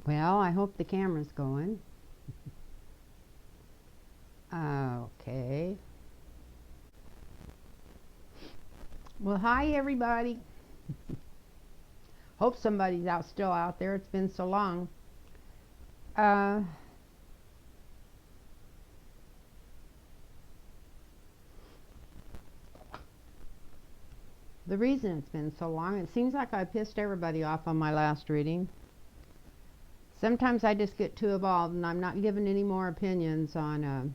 Well, I hope the camera's going. Okay. Well, hi everybody. Hope somebody's still out there. It's been so long. Uh, the reason it's been so long, it seems like I pissed everybody off on my last reading. Sometimes I just get too involved and I'm not giving any more opinions on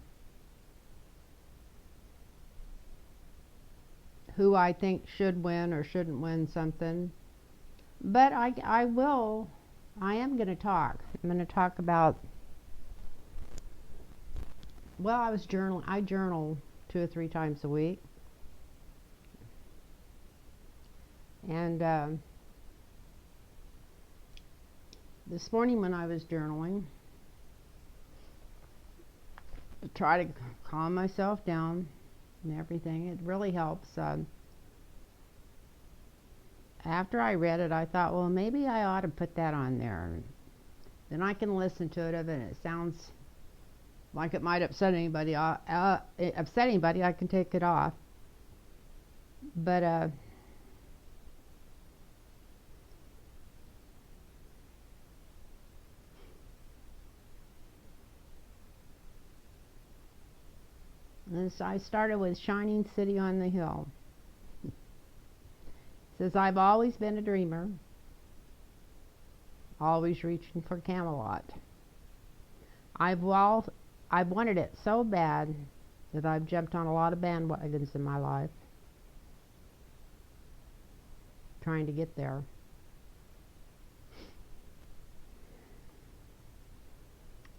who I think should win or shouldn't win something. But I will. I am going to talk. I'm going to talk about. Well, I was journaling. I journal 2 or 3 times a week, and this morning when I was journaling, to try to calm myself down and everything, it really helps. After I read it, I thought, well, maybe I ought to put that on there. Then I can listen to it, and it sounds like it might upset anybody. I can take it off. But I started with Shining City on the Hill. It says, I've always been a dreamer, always reaching for Camelot. I've wanted it so bad that I've jumped on a lot of bandwagons in my life, trying to get there.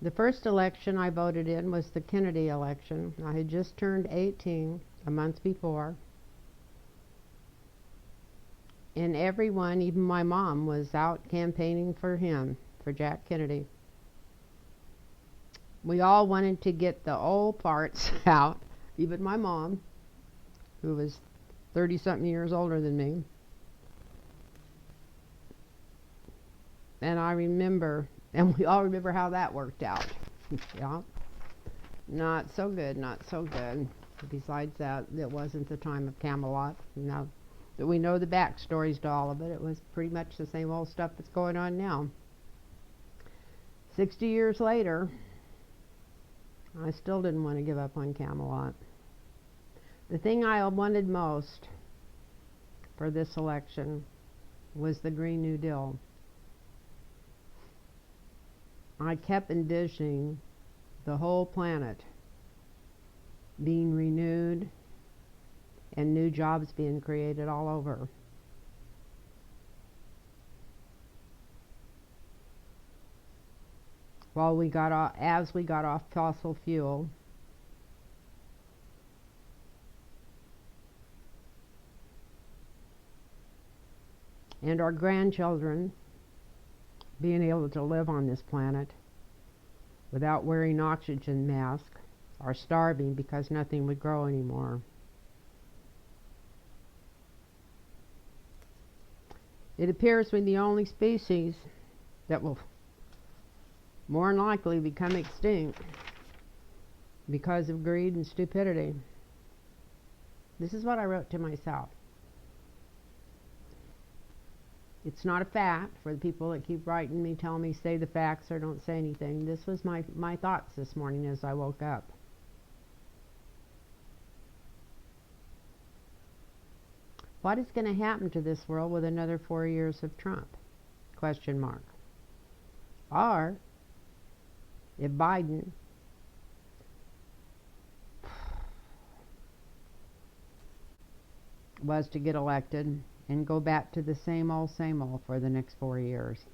The first election I voted in was the Kennedy election. I had just turned 18 a month before. And everyone, even my mom, was out campaigning for him, for Jack Kennedy. We all wanted to get the old parts out, even my mom, who was 30-something years older than me. And I remember, and we all remember how that worked out. Yeah. Not so good, not so good. Besides that, it wasn't the time of Camelot. Now that we know the backstories to all of it, it was pretty much the same old stuff that's going on now. 60 years later, I still didn't want to give up on Camelot. The thing I wanted most for this election was the Green New Deal. I kept envisioning the whole planet being renewed and new jobs being created all over. As we got off fossil fuel, and our grandchildren being able to live on this planet without wearing oxygen masks or starving because nothing would grow anymore. It appears we're the only species that will more than likely become extinct because of greed and stupidity. This is what I wrote to myself. It's not a fact for the people that keep writing me, telling me say the facts or don't say anything. This was my thoughts this morning as I woke up. What is going to happen to this world with another 4 years of Trump? Question mark. Or if Biden was to get elected and go back to the same old for the next 4 years.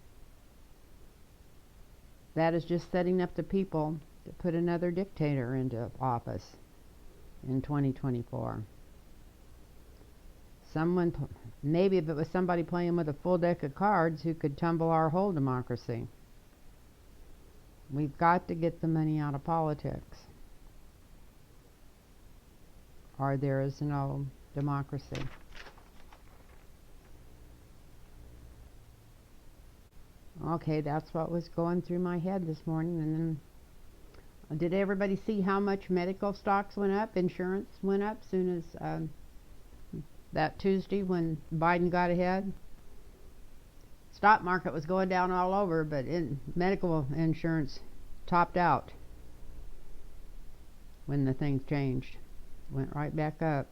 That is just setting up the people to put another dictator into office in 2024. Maybe if it was somebody playing with a full deck of cards who could tumble our whole democracy. We've got to get the money out of politics, or there is no democracy. Okay, that's what was going through my head this morning. And then, did everybody see how much medical stocks went up? Insurance went up soon as that Tuesday when Biden got ahead. Stock market was going down all over, but medical insurance topped out when the things changed. Went right back up.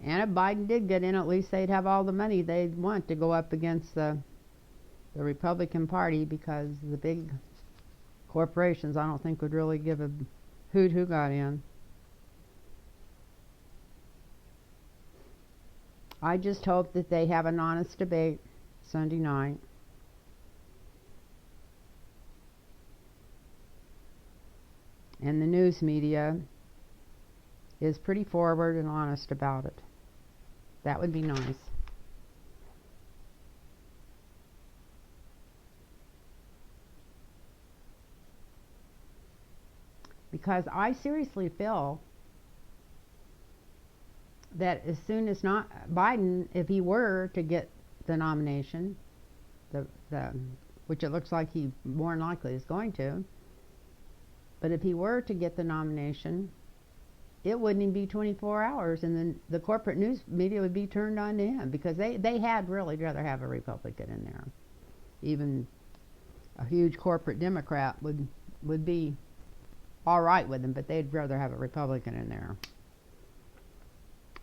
And if Biden did get in, at least they'd have all the money they'd want to go up against the Republican Party, because the big corporations, I don't think, would really give a hoot who got in. I just hope that they have an honest debate Sunday night. And the news media is pretty forward and honest about it. That would be nice. Because I seriously feel that as soon as not Biden, if he were to get the nomination, which it looks like he more than likely is going to, but if he were to get the nomination, it wouldn't even be 24 hours, and then the corporate news media would be turned on to him, because they had really rather have a Republican in there. Even a huge corporate Democrat would be all right with him, but they'd rather have a Republican in there.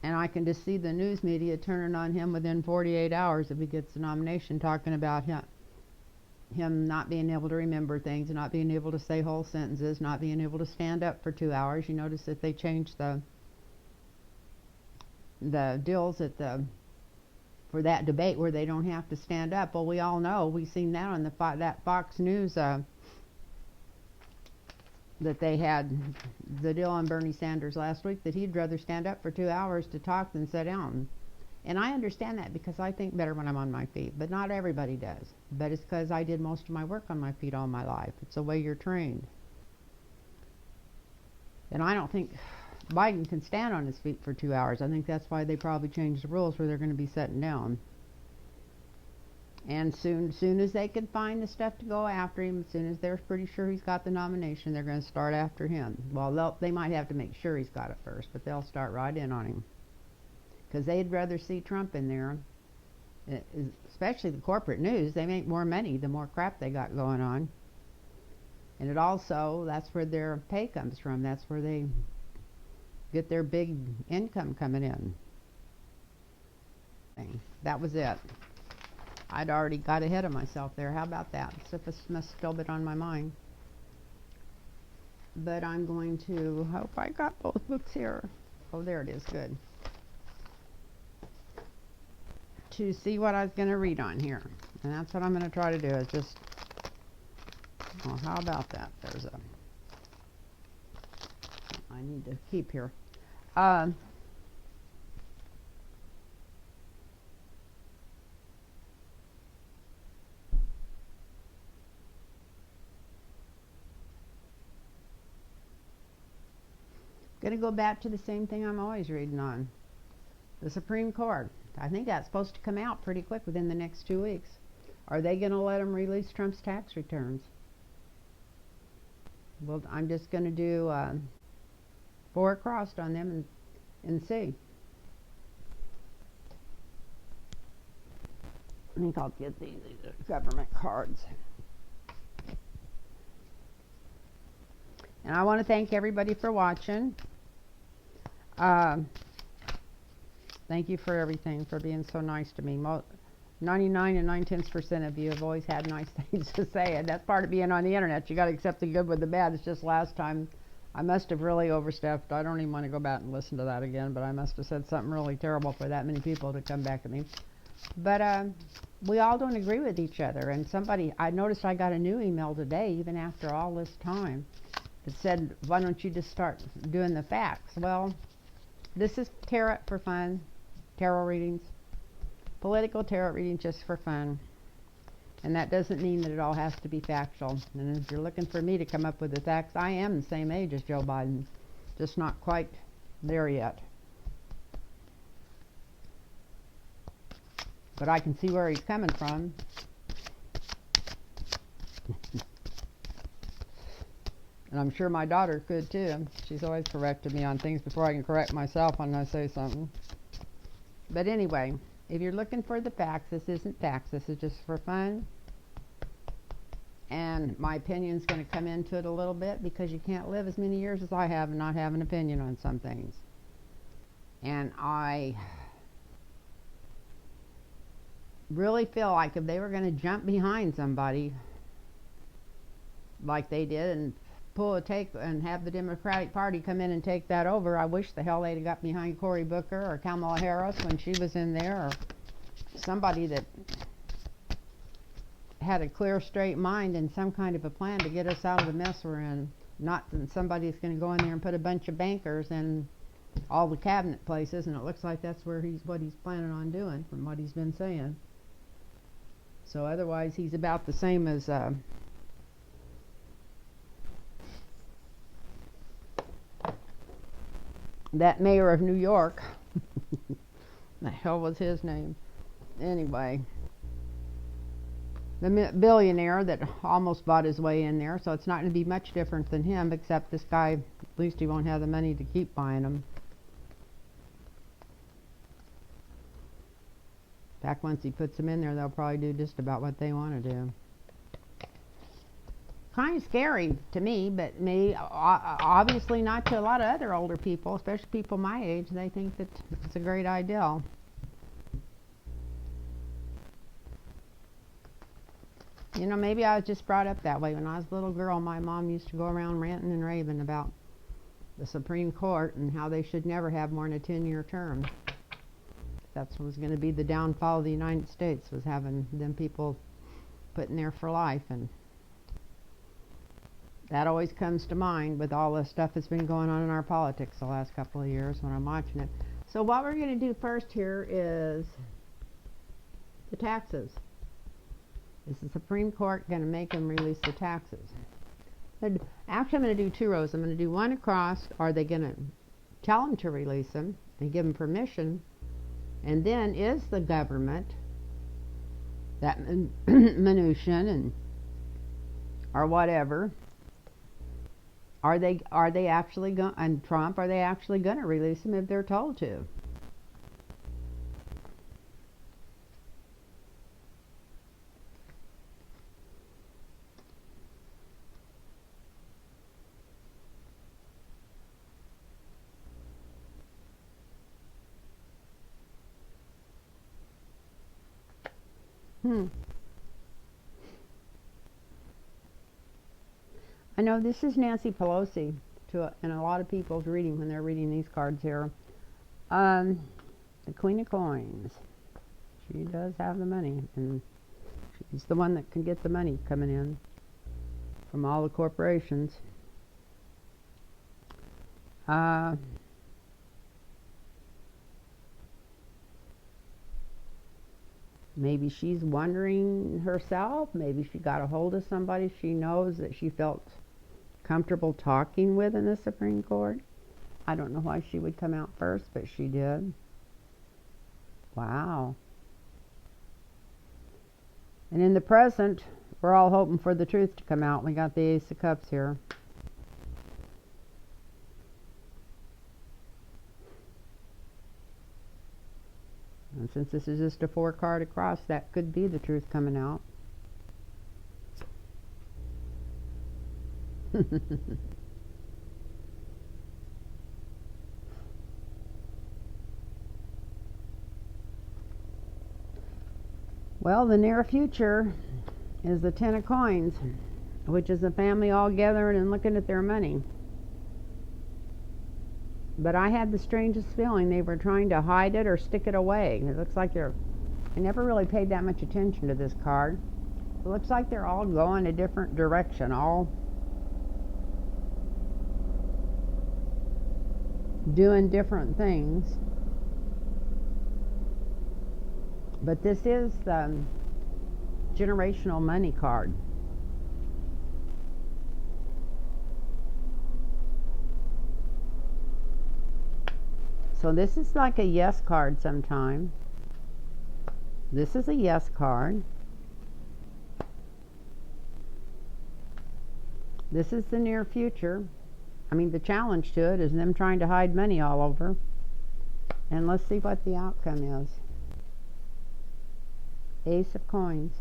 And I can just see the news media turning on him within 48 hours if he gets the nomination, talking about him not being able to remember things, not being able to say whole sentences, not being able to stand up for 2 hours. You notice that they changed the deals for that debate where they don't have to stand up. Well, we all know, we've seen that on that Fox News that they had the deal on Bernie Sanders last week, that he'd rather stand up for 2 hours to talk than sit down. And I understand that, because I think better when I'm on my feet, but not everybody does. But it's because I did most of my work on my feet all my life. It's the way you're trained. And I don't think Biden can stand on his feet for 2 hours. I think that's why they probably changed the rules where they're going to be sitting down. And soon as they can find the stuff to go after him, as soon as they're pretty sure he's got the nomination, they're going to start after him. Well, they might have to make sure he's got it first, but they'll start right in on him. Because they'd rather see Trump in there, especially the corporate news. They make more money the more crap they got going on. And that's where their pay comes from. That's where they get their big income coming in. That was it. I'd already got ahead of myself there. How about that? Stuff must still been on my mind. But I'm going to hope I got both books here. Oh, there it is. Good. To see what I was going to read on here. And that's what I'm going to try to do, is just, well, how about that? There's I need to keep here. Going to go back to the same thing I'm always reading on. The Supreme Court. I think that's supposed to come out pretty quick, within the next 2 weeks. Are they going to let them release Trump's tax returns? Well, I'm just going to do 4 crossed on them and see. I think I'll get these government cards. And I want to thank everybody for watching. Thank you for everything, for being so nice to me. 99 and 9/10% of you have always had nice things to say, and that's part of being on the internet. You got to accept the good with the bad. It's just last time I must have really overstepped. I don't even want to go back and listen to that again, but I must have said something really terrible for that many people to come back at me. But we all don't agree with each other. And I noticed I got a new email today, even after all this time, that said, why don't you just start doing the facts? Well, this is tarot for fun, tarot readings, political tarot readings just for fun. And that doesn't mean that it all has to be factual. And if you're looking for me to come up with the facts, I am the same age as Joe Biden, just not quite there yet. but I can see where he's coming from. And I'm sure my daughter could too. She's always corrected me on things before I can correct myself when I say something. But anyway, if you're looking for the facts, this isn't facts. This is just for fun. And my opinion's going to come into it a little bit because you can't live as many years as I have and not have an opinion on some things. And I really feel like if they were going to jump behind somebody like they did and pull a take and have the Democratic Party come in and take that over, I wish the hell they'd have got behind Cory Booker or Kamala Harris when she was in there, or somebody that had a clear, straight mind and some kind of a plan to get us out of the mess we're in. Not that somebody's going to go in there and put a bunch of bankers in all the cabinet places, and it looks like that's what he's planning on doing from what he's been saying. So otherwise he's about the same as that mayor of New York. The hell was his name? Anyway, the billionaire that almost bought his way in there, so it's not going to be much different than him, except this guy, at least he won't have the money to keep buying them. In fact, once he puts them in there, they'll probably do just about what they want to do. Kind of scary to me, but obviously not to a lot of other older people, especially people my age. They think that it's a great idea. You know, maybe I was just brought up that way. When I was a little girl, my mom used to go around ranting and raving about the Supreme Court and how they should never have more than a 10-year term. That's what was going to be the downfall of the United States, was having them people put in there for life. And that always comes to mind with all the stuff that's been going on in our politics the last couple of years when I'm watching it. So what we're going to do first here is the taxes. Is the Supreme Court going to make them release the taxes? Actually, I'm going to do two rows. I'm going to do one across. Are they going to tell them to release them and give them permission? And then is the government, that Mnuchin and or whatever, are they actually going, and Trump, are they actually going to release them if they're told to? I know this is Nancy Pelosi, and a lot of people's reading when they're reading these cards here. The Queen of Coins. She does have the money, and she's the one that can get the money coming in from all the corporations. Maybe she's wondering herself. Maybe she got a hold of somebody she knows that she felt comfortable talking with in the Supreme Court. I don't know why she would come out first, but she did. Wow. And in the present, we're all hoping for the truth to come out. We got the Ace of Cups here. And since this is just a 4-card across, that could be the truth coming out. Well, the near future is the 10 of Coins, which is a family all gathering and looking at their money. But I had the strangest feeling they were trying to hide it or stick it away. It looks like I never really paid that much attention to this card. It looks like they're all going a different direction, all doing different things. But this is the generational money card. So this is like a yes card sometime. This is a yes card. This is the near future. I mean, the challenge to it is them trying to hide money all over. And let's see what the outcome is. Ace of Coins.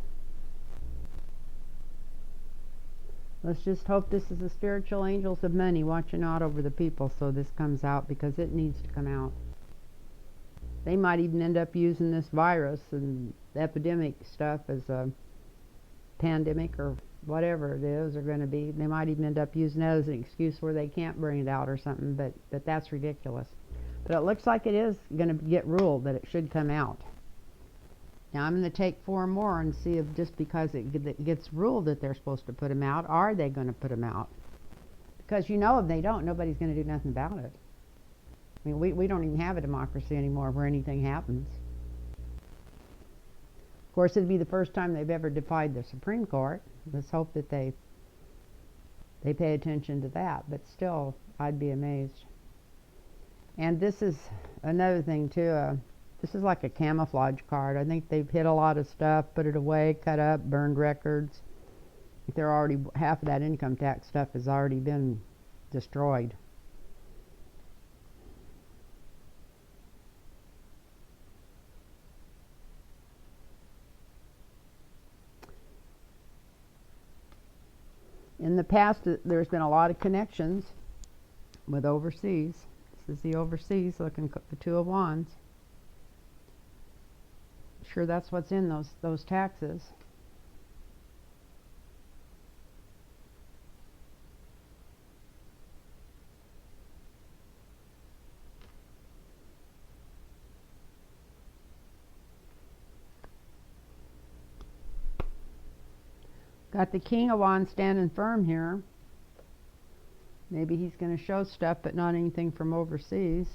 Let's just hope this is the spiritual angels of money watching out over the people so this comes out, because it needs to come out. They might even end up using this virus and epidemic stuff as a pandemic or whatever it is are going to be. They might even end up using that as an excuse where they can't bring it out or something, but that's ridiculous. But it looks like it is going to get ruled that it should come out. Now I'm going to take 4 more and see if just because it gets ruled that they're supposed to put them out, are they going to put them out? Because if they don't, nobody's going to do nothing about it. I mean, we don't even have a democracy anymore where anything happens. Of course, it'd be the first time they've ever defied the Supreme Court. Let's hope that they pay attention to that. But still, I'd be amazed. And this is another thing, too. This is like a camouflage card. I think they've hid a lot of stuff, put it away, cut up, burned records. They're already, half of that income tax stuff has already been destroyed. In the past, there's been a lot of connections with overseas. This is the overseas looking, the 2 of Wands. Sure, that's what's in those taxes. Got the King of Wands standing firm here. Maybe he's going to show stuff, but not anything from overseas.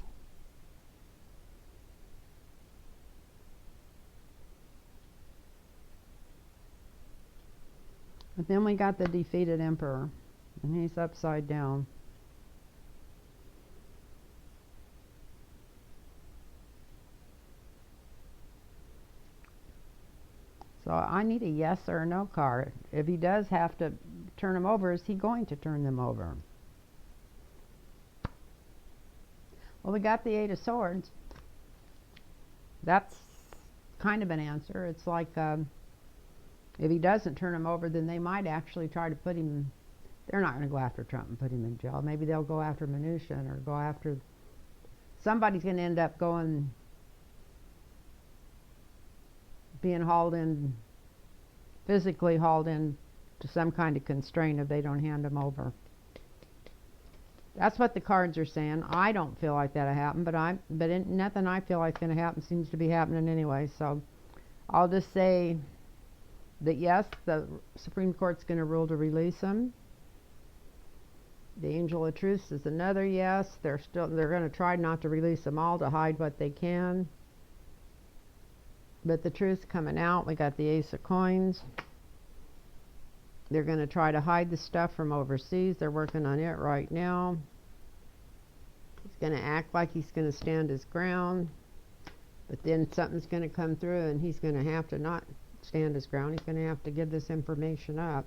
But then we got the defeated Emperor, and he's upside down. So I need a yes or a no card. If he does have to turn them over, is he going to turn them over? Well, we got the 8 of Swords. That's kind of an answer. It's like if he doesn't turn them over, then they might actually try to put him. They're not going to go after Trump and put him in jail. Maybe they'll go after Mnuchin or go after. Somebody's going to end up being hauled in, physically hauled in to some kind of constraint if they don't hand them over. That's what the cards are saying. I don't feel like that'll happen, but nothing I feel like is going to happen seems to be happening anyway. So I'll just say that yes, the Supreme Court's going to rule to release them. The Angel of Truth is another yes. They're going to try not to release them all, to hide what they can. But the truth's coming out. We got the Ace of Coins. They're going to try to hide the stuff from overseas. They're working on it right now. He's going to act like he's going to stand his ground. But then something's going to come through and he's going to have to not stand his ground. He's going to have to give this information up.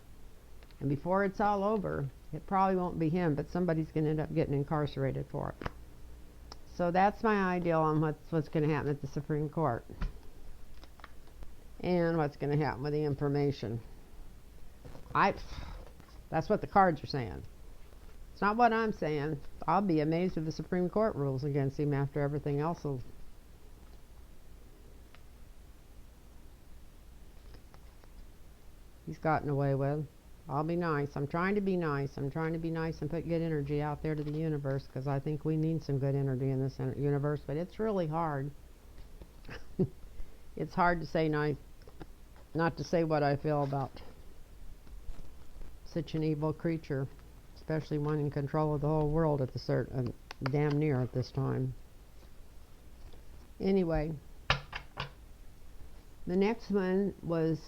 And before it's all over, it probably won't be him, but somebody's going to end up getting incarcerated for it. So that's my ideal on what's going to happen at the Supreme Court. And what's going to happen with the information. That's what the cards are saying. It's not what I'm saying. I'll be amazed if the Supreme Court rules against him after everything else he's gotten away with. I'll be nice. I'm trying to be nice. I'm trying to be nice and put good energy out there to the universe, because I think we need some good energy in this universe, but it's really hard. It's hard to say not to say what I feel about such an evil creature, especially one in control of the whole world at the damn near at this time. Anyway, the next one was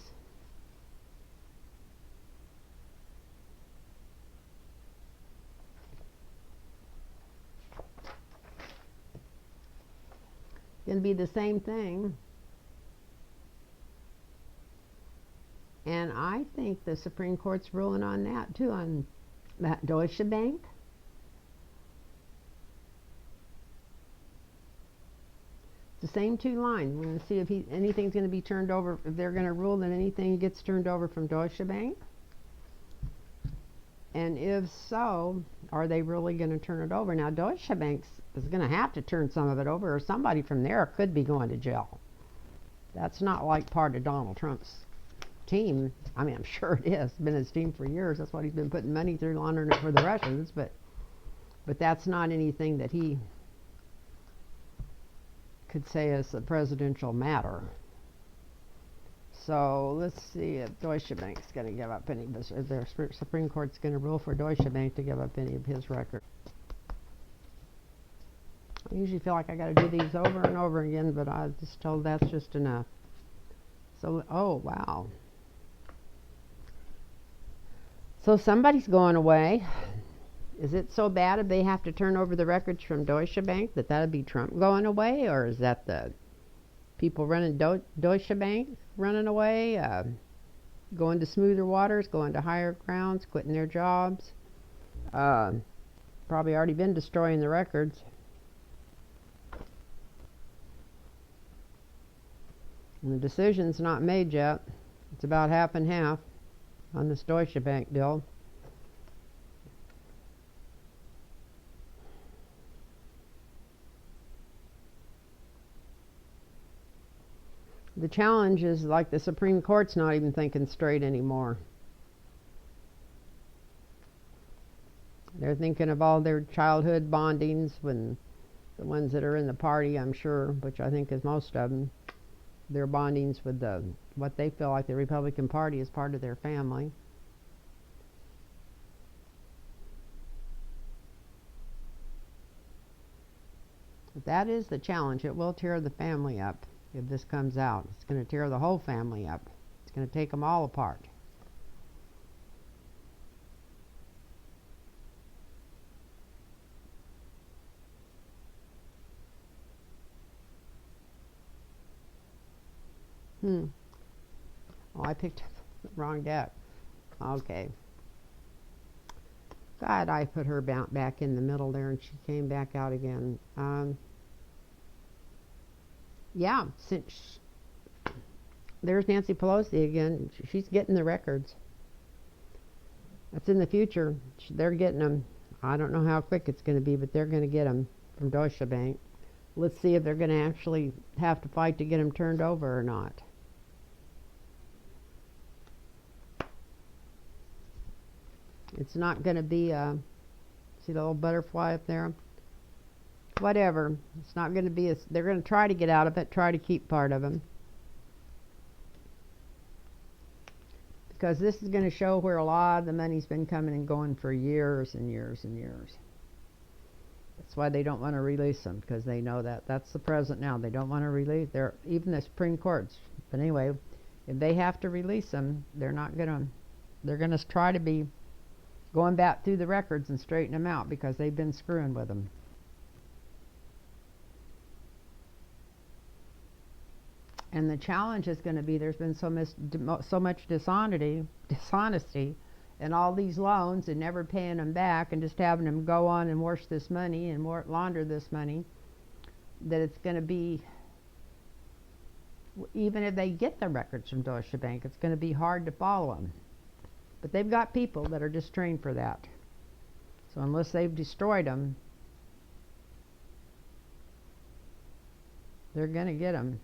going to be the same thing. think the Supreme Court's ruling on that too, on that Deutsche Bank. It's the same two lines. We're going to see if anything's going to be turned over, if they're going to rule that anything gets turned over from Deutsche Bank. And if so, are they really going to turn it over? Now, Deutsche Bank is going to have to turn some of it over, or somebody from there could be going to jail. That's not like part of Donald Trump's team. I mean, I'm sure it is. It's been his team for years. That's what he's been putting money through, laundering it for the Russians. But that's not anything that he could say is a presidential matter. So let's see if Deutsche Bank's going to give up any of his, if the Supreme Court's going to rule for Deutsche Bank to give up any of his record. I usually feel like I got to do these over and over again, but I was just told that's just enough. So, oh wow. So somebody's going away. Is it so bad if they have to turn over the records from Deutsche Bank that would be Trump going away? Or is that the people running Deutsche Bank running away, going to smoother waters, going to higher grounds, quitting their jobs? Probably already been destroying the records. And the decision's not made yet. It's about half and half on this Deutsche Bank deal. The challenge is, like, the Supreme Court's not even thinking straight anymore. They're thinking of all their childhood bondings, when the ones that are in the party, I'm sure, which I think is most of them, their bondings with what they feel like the Republican Party is part of their family. But that is the challenge. It will tear the family up. If this comes out, it's going to tear the whole family up. It's going to take them all apart. Oh, I picked up the wrong deck. Okay. God, I put her back in the middle there, and she came back out again. Yeah, since there's Nancy Pelosi again. She's getting the records. That's in the future. They're getting them. I don't know how quick it's going to be, but they're going to get them from Deutsche Bank. Let's see if they're going to actually have to fight to get them turned over or not. It's not going to be see the little butterfly up there? Whatever. It's not going to be they're going to try to get out of it, try to keep part of them. Because this is going to show where a lot of the money's been coming and going for years and years and years. That's why they don't want to release them, because they know that that's the president now. They don't want to release. Even the Supreme Court's. But anyway, if they have to release them, they're going to try to be going back through the records and straighten them out, because they've been screwing with them. And the challenge is going to be, there's been so much dishonesty in all these loans, and never paying them back, and just having them go on and wash this money and launder this money, that it's going to be, even if they get the records from Deutsche Bank, it's going to be hard to follow them. But they've got people that are just trained for that. So unless they've destroyed them, they're going to get them.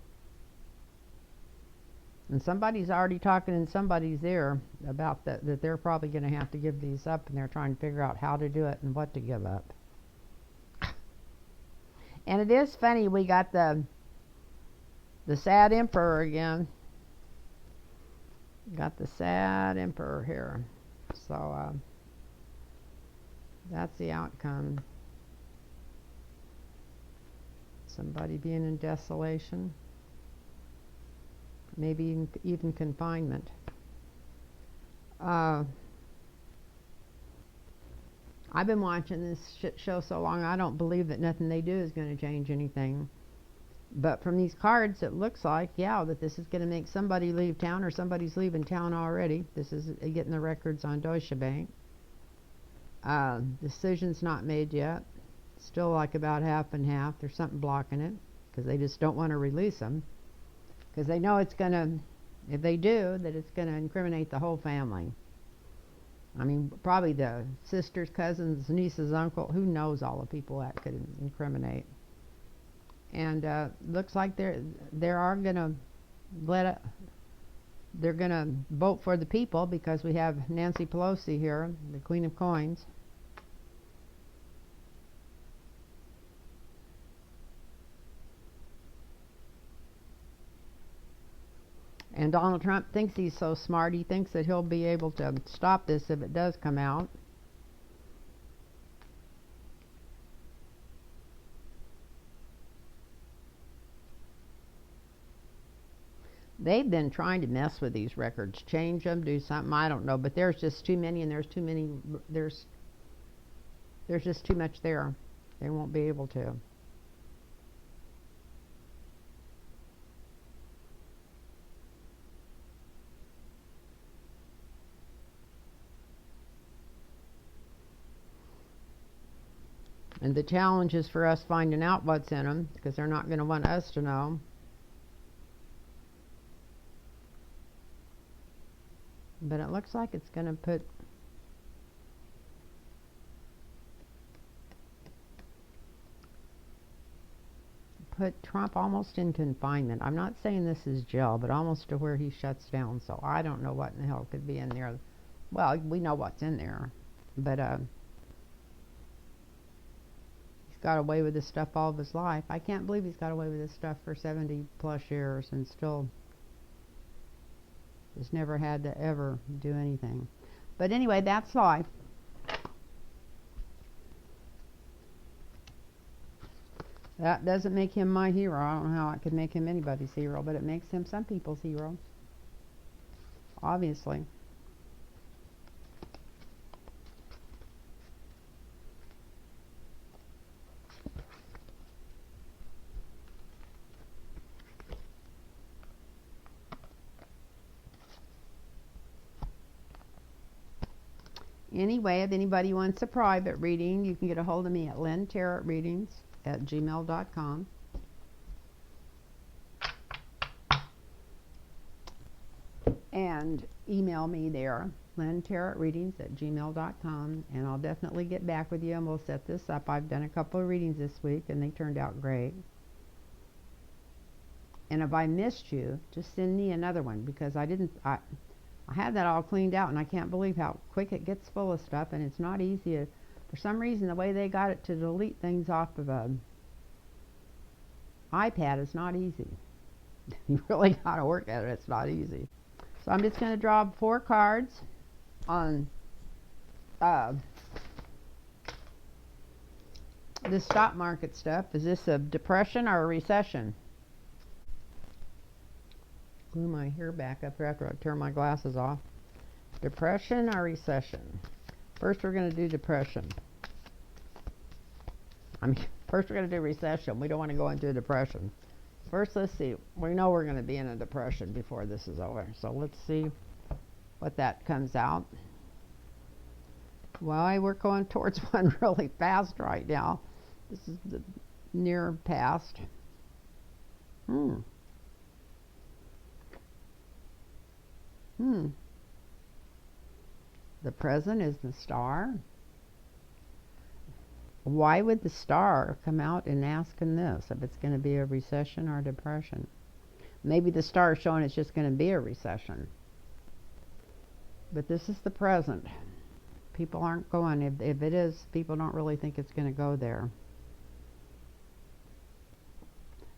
And somebody's already talking in somebody's ear about that they're probably going to have to give these up, and they're trying to figure out how to do it and what to give up. And it is funny, we got the sad emperor again. Got the sad emperor here. So that's the outcome. Somebody being in desolation. Maybe even confinement. I've been watching this shit show so long, I don't believe that nothing they do is going to change anything. But from these cards, it looks like, yeah, that this is going to make somebody leave town, or somebody's leaving town already. This is getting the records on Deutsche Bank. Decision's not made yet. Still like about half and half. There's something blocking it because they just don't want to release them. Because they know it's going to, if they do, that it's going to incriminate the whole family. I mean, probably the sisters, cousins, nieces, uncle, who knows all the people that could incriminate. And looks like they're going to they're going to vote for the people because we have Nancy Pelosi here, the Queen of Coins. And Donald Trump thinks he's so smart, he thinks that he'll be able to stop this if it does come out. They've been trying to mess with these records, change them, do something, I don't know, but there's just too many, and there's just too much there. They won't be able to. And the challenge is for us finding out what's in them, because they're not going to want us to know. But it looks like it's going to put Trump almost in confinement. I'm not saying this is jail, but almost to where he shuts down. So I don't know what in the hell could be in there. Well, we know what's in there, but he's got away with this stuff all of his life. I can't believe he's got away with this stuff for 70 plus years and still has never had to ever do anything. But anyway, that's life. That doesn't make him my hero. I don't know how it could make him anybody's hero, but it makes him some people's hero. Obviously. Anyway, if anybody wants a private reading, you can get a hold of me at lynntarotreadings@gmail.com. And email me there, lynntarotreadings@gmail.com, and I'll definitely get back with you and we'll set this up. I've done a couple of readings this week and they turned out great. And if I missed you, just send me another one, because I had that all cleaned out, and I can't believe how quick it gets full of stuff, and it's not easy. For some reason, the way they got it to delete things off of a iPad is not easy. You really got to work at it. It's not easy. So I'm just going to draw 4 cards on this stock market stuff. Is this a depression or a recession? Glue my hair back up here after I turn my glasses off. Depression or recession? First we're going to do depression. First we're going to do recession. We don't want to go into a depression. First, let's see. We know we're going to be in a depression before this is over. So let's see what that comes out. Well, we're going towards one really fast right now. This is the near past. The present is the Star. Why would the Star come out and asking this, if it's going to be a recession or a depression? Maybe the Star is showing it's just going to be a recession. But this is the present. People aren't going. If it is, people don't really think it's going to go there.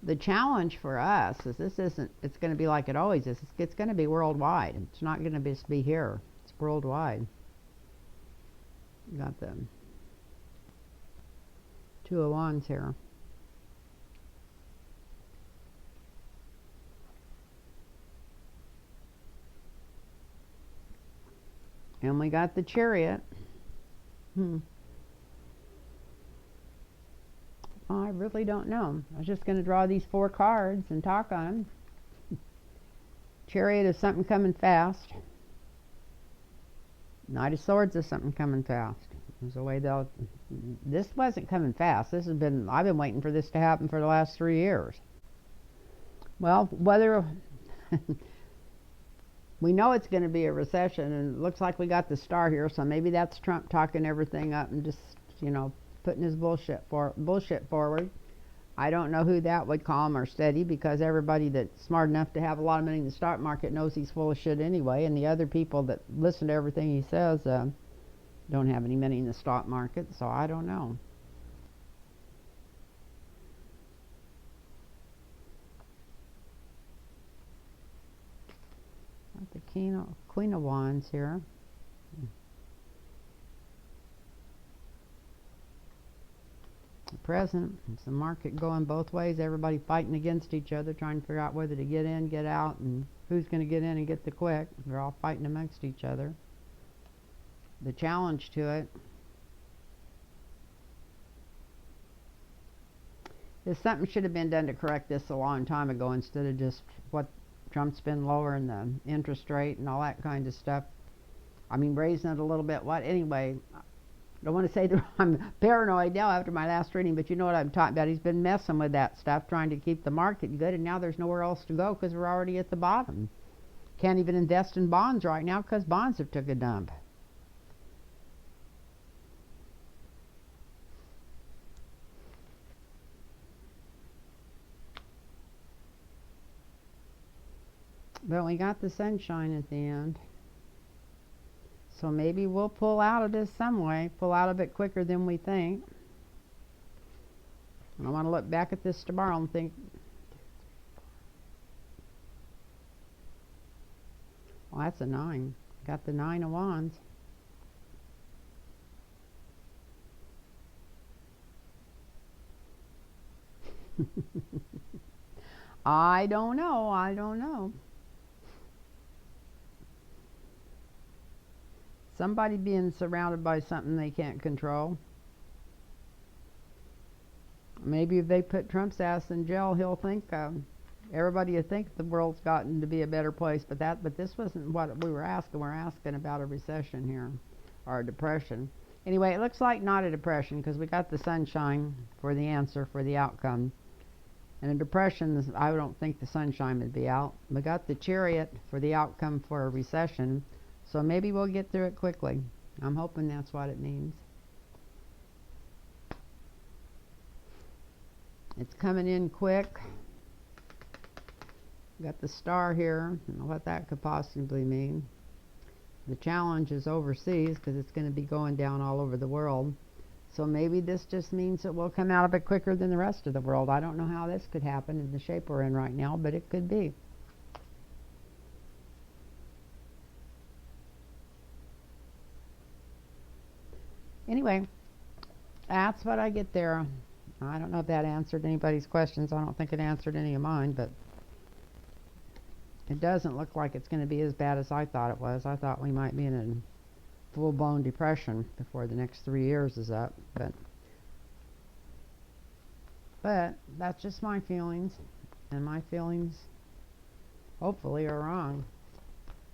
The challenge for us is it's going to be like it always is. It's going to be worldwide. It's not going to just be here. It's worldwide. You got the 2 of Wands here. And we got the Chariot. I I really don't know. I was just going to draw these 4 cards and talk on them. Chariot is something coming fast. Knight of Swords is something coming fast. There's a way they'll. This wasn't coming fast. This has been. I've been waiting for this to happen for the last 3 years. Well, whether we know it's going to be a recession, and it looks like we got the star here, so maybe that's Trump talking everything up and just, putting his bullshit forward. I don't know who that would calm or steady, because everybody that's smart enough to have a lot of money in the stock market knows he's full of shit anyway, and the other people that listen to everything he says don't have any money in the stock market, so I don't know. Got the Queen of Wands here. The present, it's the market going both ways, everybody fighting against each other, trying to figure out whether to get in, get out, and who's going to get in and get the quick. They're all fighting amongst each other. The challenge to it is something should have been done to correct this a long time ago, instead of just what Trump's been lowering the interest rate and all that kind of stuff. I mean, raising it a little bit. Anyway, I don't want to say that I'm paranoid now after my last reading, but you know what I'm talking about. He's been messing with that stuff, trying to keep the market good, and now there's nowhere else to go because we're already at the bottom. Can't even invest in bonds right now because bonds have took a dump. But we got the sunshine at the end. So maybe we'll pull out of this some way, pull out of it quicker than we think. I want to look back at this tomorrow and think, well, that's a 9. Got the 9 of Wands. I don't know. Somebody being surrounded by something they can't control. Maybe if they put Trump's ass in jail, he'll think, everybody will think the world's gotten to be a better place. But this wasn't what we were asking. We're asking about a recession here, or a depression. Anyway, it looks like not a depression, because we got the sunshine for the answer, for the outcome. And a depression, I don't think the sunshine would be out. We got the Chariot for the outcome for a recession. So maybe we'll get through it quickly. I'm hoping that's what it means. It's coming in quick. Got the star here. I don't know what that could possibly mean. The challenge is overseas, because it's going to be going down all over the world. So maybe this just means that we'll come out of it quicker than the rest of the world. I don't know how this could happen in the shape we're in right now, but it could be. Anyway, that's what I get there. I don't know if that answered anybody's questions. I don't think it answered any of mine, but it doesn't look like it's going to be as bad as I thought it was. I thought we might be in a full-blown depression before the next 3 years is up, but that's just my feelings, and my feelings hopefully are wrong.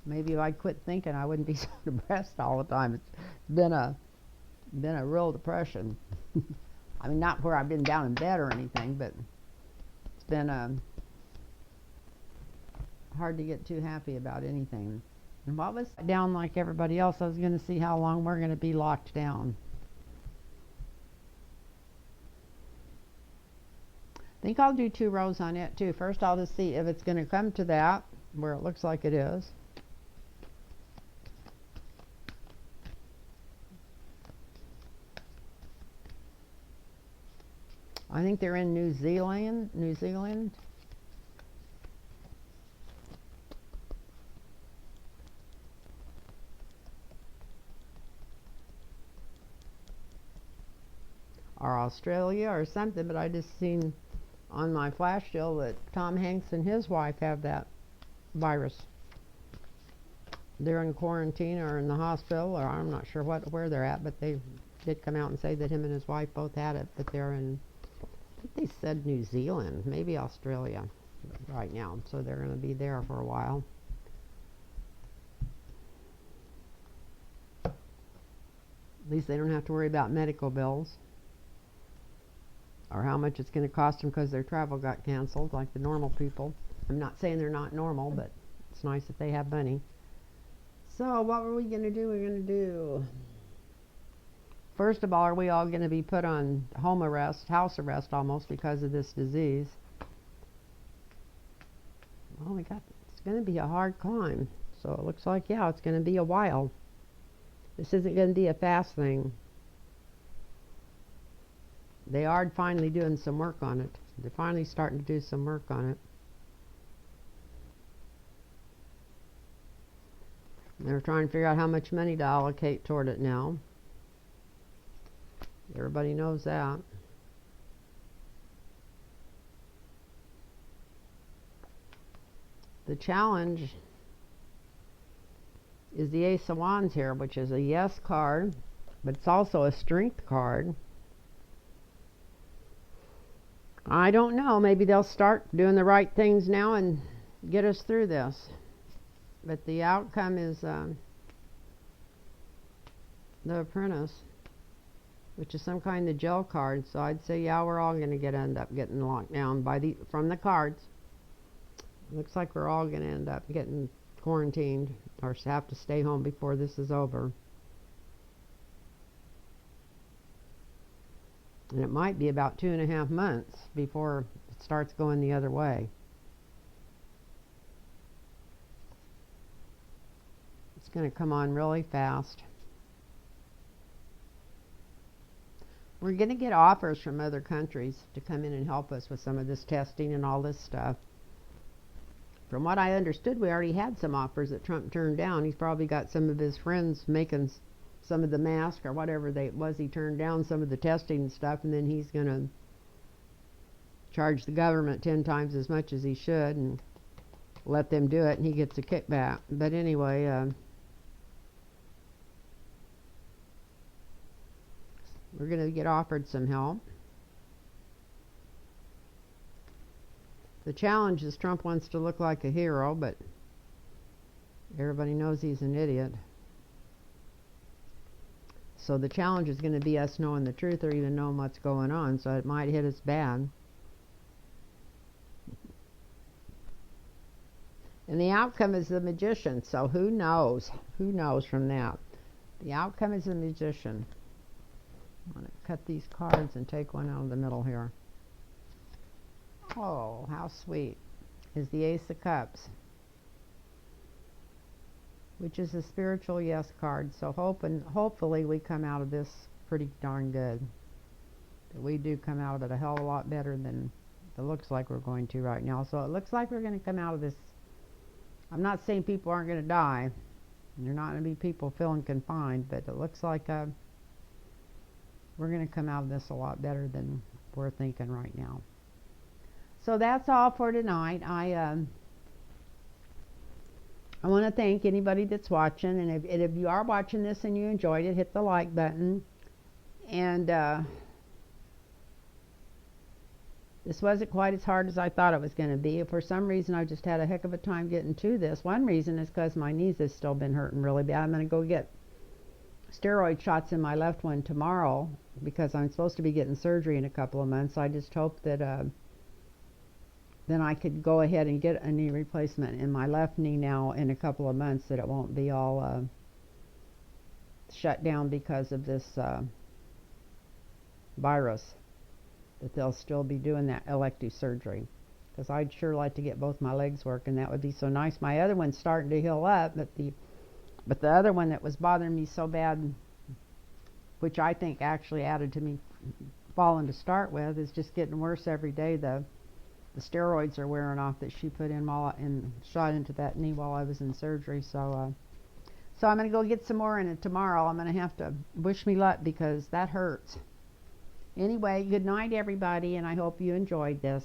Maybe if I quit thinking, I wouldn't be so depressed all the time. It's been a real depression. I mean, not where I've been down in bed or anything, but it's been hard to get too happy about anything. And what was down like everybody else, I was going to see how long we're going to be locked down. I think I'll do 2 rows on it too. First, I'll just see if it's going to come to that, where it looks like it is. I think they're in New Zealand. Or Australia or something, but I just seen on my flash deal that Tom Hanks and his wife have that virus. They're in quarantine or in the hospital, or I'm not sure where they're at, but they did come out and say that him and his wife both had it, but they're in think they said New Zealand, maybe Australia right now. So they're going to be there for a while. At least they don't have to worry about medical bills or how much it's going to cost them because their travel got canceled like the normal people. I'm not saying they're not normal, but it's nice that they have money. So what were we going to do? We're going to do, first of all, are we all going to be put on home arrest, house arrest almost, because of this disease? Well, it's going to be a hard climb. So it looks like, yeah, it's going to be a while. This isn't going to be a fast thing. They are finally doing some work on it. They're finally starting to do some work on it. They're trying to figure out how much money to allocate toward it now. Everybody knows that. The challenge is the Ace of Wands here, which is a yes card, but it's also a strength card. I don't know. Maybe they'll start doing the right things now and get us through this. But the outcome is the Apprentice, which is some kind of jail card. So I'd say, yeah, we're all going to end up getting locked down from the cards. Looks like we're all going to end up getting quarantined or have to stay home before this is over. And it might be about 2.5 months before it starts going the other way. It's going to come on really fast. We're going to get offers from other countries to come in and help us with some of this testing and all this stuff. From what I understood, we already had some offers that Trump turned down. He's probably got some of his friends making some of the masks or whatever he turned down some of the testing and stuff, and then he's going to charge the government 10 times as much as he should and let them do it, and he gets a kickback. But anyway, we're going to get offered some help. The challenge is Trump wants to look like a hero, but everybody knows he's an idiot. So the challenge is going to be us knowing the truth or even knowing what's going on, so it might hit us bad. And the outcome is the Magician, so who knows? Who knows from that? The outcome is the Magician. I'm going to cut these cards and take one out of the middle here. Oh, how sweet is the Ace of Cups, which is a spiritual yes card. So hopefully we come out of this pretty darn good. That we do come out of it a hell of a lot better than it looks like we're going to right now. So it looks like we're going to come out of this. I'm not saying people aren't going to die. There are not going to be people feeling confined, but it looks like we're going to come out of this a lot better than we're thinking right now. So that's all for tonight. I want to thank anybody that's watching, and if you are watching this and you enjoyed it, hit the like button. And this wasn't quite as hard as I thought it was going to be. For some reason, I just had a heck of a time getting to this. One reason is because my knees have still been hurting really bad. I'm going to go get steroid shots in my left one tomorrow because I'm supposed to be getting surgery in a couple of months. I just hope that then I could go ahead and get a knee replacement in my left knee now in a couple of months, that it won't be all shut down because of this virus, that they'll still be doing that elective surgery, because I'd sure like to get both my legs working. That would be so nice. My other one's starting to heal up, but the other one that was bothering me so bad, which I think actually added to me falling to start with, is just getting worse every day. The steroids are wearing off that she put in shot into that knee while I was in surgery. So I'm going to go get some more in it tomorrow. I'm going to have to wish me luck because that hurts. Anyway, good night, everybody, and I hope you enjoyed this.